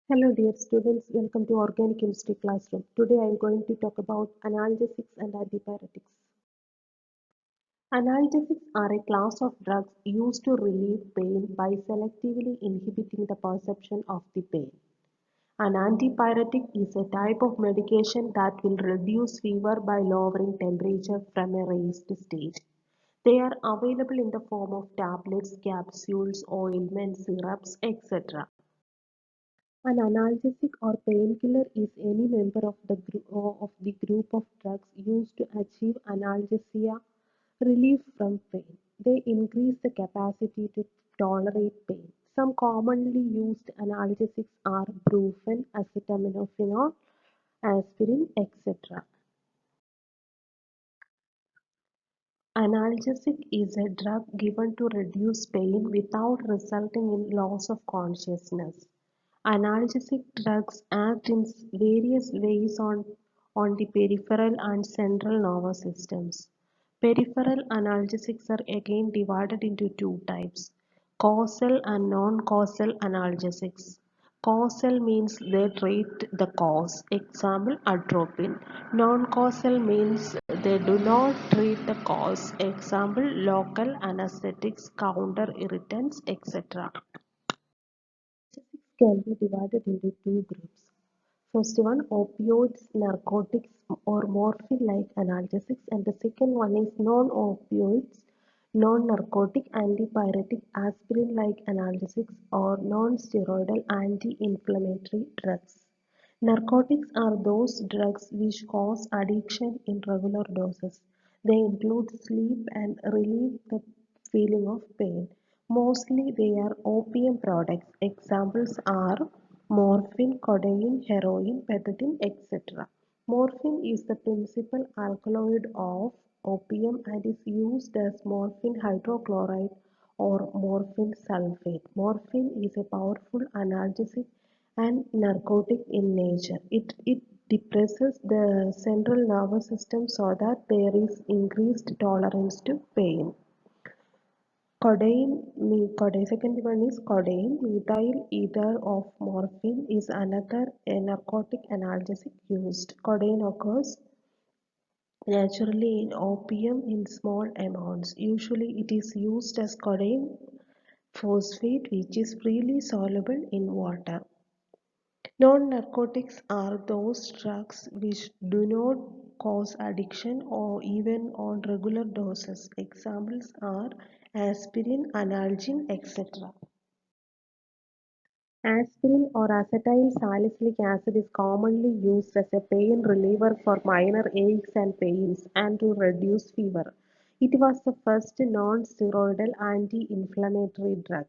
Hello dear students, welcome to Organic Chemistry Classroom. Today I am going to talk about analgesics and antipyretics. Analgesics are a class of drugs used to relieve pain by selectively inhibiting the perception of the pain. An antipyretic is a type of medication that will reduce fever by lowering temperature from a raised state. They are available in the form of tablets, capsules, ointments, syrups, etc. An analgesic or painkiller is any member of the group of drugs used to achieve analgesia, relief from pain. They increase the capacity to tolerate pain. Some commonly used analgesics are brufen, acetaminophen, aspirin, etc. Analgesic is a drug given to reduce pain without resulting in loss of consciousness. Analgesic drugs act in various ways on the peripheral and central nervous systems. Peripheral analgesics are again divided into two types, causal and non-causal analgesics. Causal means they treat the cause, example atropine. Non-causal means they do not treat the cause, example local anesthetics, counter irritants, etc. Analgesics can be divided into two groups. First one, opioids, narcotics or morphine-like analgesics, and the second one is non-opioids, non-narcotic, antipyretic, aspirin-like analgesics or non-steroidal anti-inflammatory drugs. Narcotics are those drugs which cause addiction in regular doses. They include sleep and relieve the feeling of pain. Mostly they are opium products. Examples are morphine, codeine, heroin, pethidine, etc. Morphine is the principal alkaloid of opium and is used as morphine hydrochloride or morphine sulfate. Morphine is a powerful analgesic and narcotic in nature. It depresses the central nervous system so that there is increased tolerance to pain. Second one is codeine. Methyl ether of morphine is another narcotic analgesic used. Codeine occurs naturally in opium in small amounts. Usually it is used as codeine phosphate which is freely soluble in water. Non-narcotics are those drugs which do not cause addiction or even on regular doses. Examples are aspirin, analgin, etc. Aspirin or acetyl salicylic acid is commonly used as a pain reliever for minor aches and pains and to reduce fever. It was the first non-steroidal anti-inflammatory drug.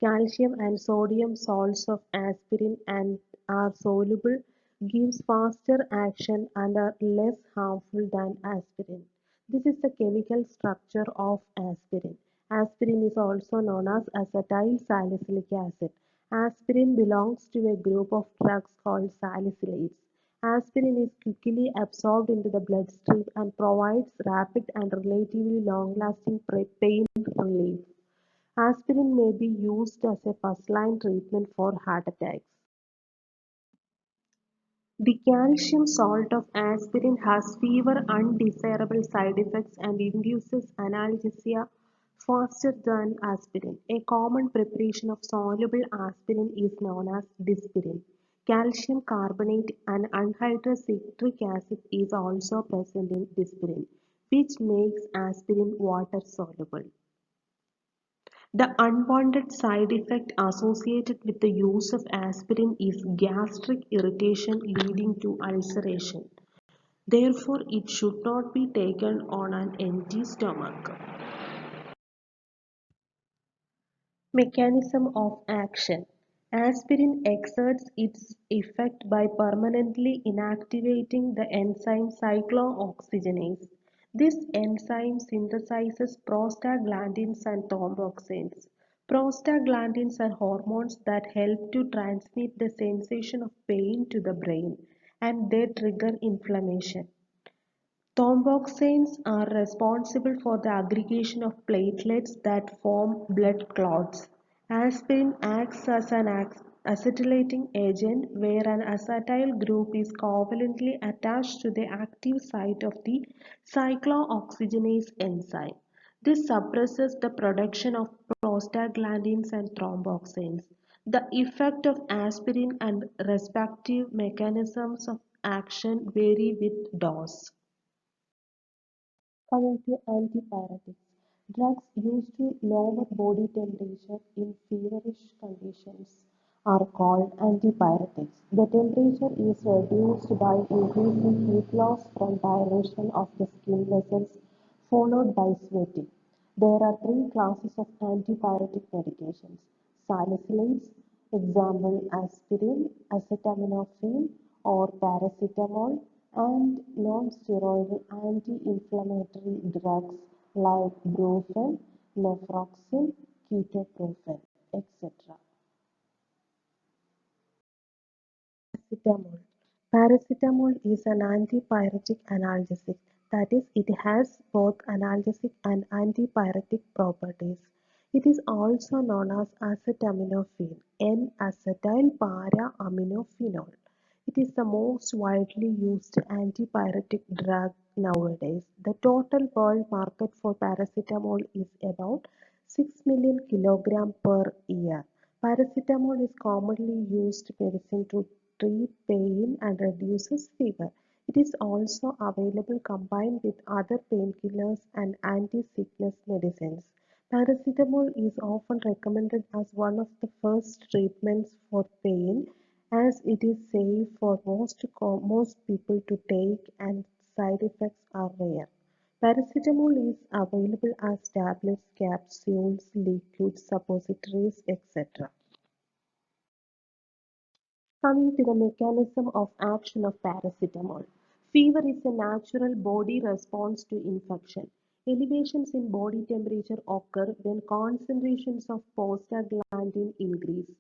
Calcium and sodium salts of aspirin and are soluble, gives faster action and are less harmful than aspirin. This is the chemical structure of aspirin. Aspirin is also known as acetyl salicylic acid. Aspirin belongs to a group of drugs called salicylates. Aspirin is quickly absorbed into the bloodstream and provides rapid and relatively long-lasting pain relief. Aspirin may be used as a first-line treatment for heart attacks. The calcium salt of aspirin has fewer undesirable side effects and induces analgesia faster than aspirin. A common preparation of soluble aspirin is known as dispirin. Calcium carbonate and anhydrous citric acid is also present in dispirin, which makes aspirin water soluble. The unwanted side effect associated with the use of aspirin is gastric irritation leading to ulceration. Therefore, it should not be taken on an empty stomach. Mechanism of action. Aspirin exerts its effect by permanently inactivating the enzyme cyclooxygenase. This enzyme synthesizes prostaglandins and thromboxanes. Prostaglandins are hormones that help to transmit the sensation of pain to the brain and they trigger inflammation. Thromboxanes are responsible for the aggregation of platelets that form blood clots. Aspirin acts as an acetylating agent where an acetyl group is covalently attached to the active site of the cyclooxygenase enzyme. This suppresses the production of prostaglandins and thromboxanes. The effect of aspirin and respective mechanisms of action vary with dose. Coming to antipyretics, drugs used to lower body temperature in feverish conditions are called antipyretics. The temperature is reduced by increasing heat loss from dilation of the skin vessels followed by sweating. There are three classes of antipyretic medications: salicylate, example aspirin, acetaminophen, or paracetamol, and non-steroidal anti-inflammatory drugs like brufen, naproxen, ketoprofen, etc. Paracetamol. Paracetamol is an antipyretic analgesic, that is, it has both analgesic and antipyretic properties. It is also known as acetaminophen, N-acetyl para-aminophenol. It is the most widely used antipyretic drug nowadays. The total world market for paracetamol is about 6 million kilograms per year. Paracetamol is commonly used medicine to treat pain and reduces fever. It is also available combined with other painkillers and anti-sickness medicines. Paracetamol is often recommended as one of the first treatments for pain as it is safe for most people to take and side effects are rare. Paracetamol is available as tablets, capsules, liquids, suppositories, etc. Coming to the mechanism of action of paracetamol. Fever is a natural body response to infection. Elevations in body temperature occur when concentrations of prostaglandin increase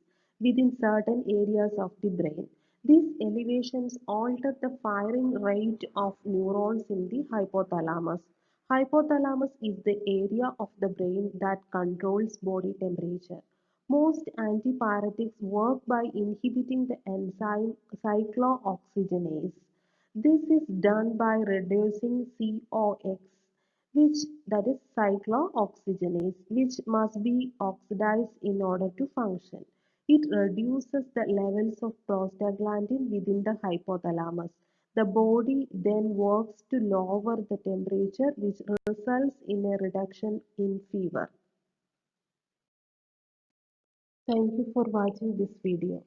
within certain areas of the brain. These elevations alter the firing rate of neurons in the hypothalamus. Hypothalamus is the area of the brain that controls body temperature. Most antipyretics work by inhibiting the enzyme cyclooxygenase. This is done by reducing COX, which that is cyclooxygenase, which must be oxidized in order to function. It reduces the levels of prostaglandin within the hypothalamus. The body then works to lower the temperature, which results in a reduction in fever. Thank you for watching this video.